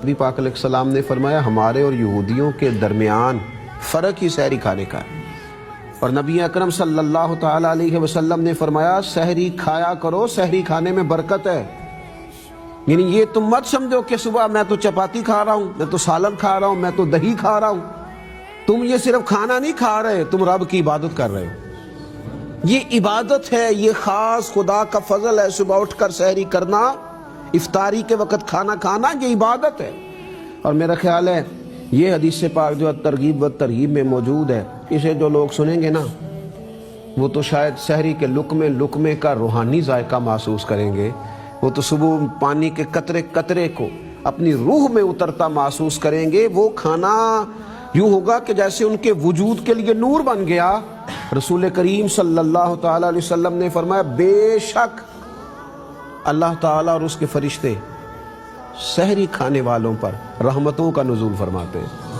نبی پاک علیہ السلام نے فرمایا ہمارے اور یہودیوں کے درمیان فرق ہی سحری کھانے کا ہے، اور نبی اکرم صلی اللہ تعالیٰ علیہ وسلم نے فرمایا سحری کھایا کرو، سحری کھانے میں برکت ہے۔ یعنی یہ تم مت سمجھو کہ صبح میں تو چپاتی کھا رہا ہوں، میں تو سالن کھا رہا ہوں، میں تو دہی کھا رہا ہوں۔ تم یہ صرف کھانا نہیں کھا رہے، تم رب کی عبادت کر رہے ہو۔ یہ عبادت ہے، یہ خاص خدا کا فضل ہے۔ صبح اٹھ کر سحری کرنا، افطاری کے وقت کھانا کھانا، یہ عبادت ہے۔ اور میرا خیال ہے یہ حدیث پاک جو ترغیب و ترہیب میں موجود ہے، اسے جو لوگ سنیں گے نا وہ تو شاید سحری کے لقمے کا روحانی ذائقہ محسوس کریں گے۔ وہ تو صبح پانی کے قطرے قطرے کو اپنی روح میں اترتا محسوس کریں گے۔ وہ کھانا یوں ہوگا کہ جیسے ان کے وجود کے لیے نور بن گیا۔ رسول کریم صلی اللہ تعالیٰ علیہ وسلم نے فرمایا بے شک اللہ تعالیٰ اور اس کے فرشتے سحری کھانے والوں پر رحمتوں کا نزول فرماتے ہیں۔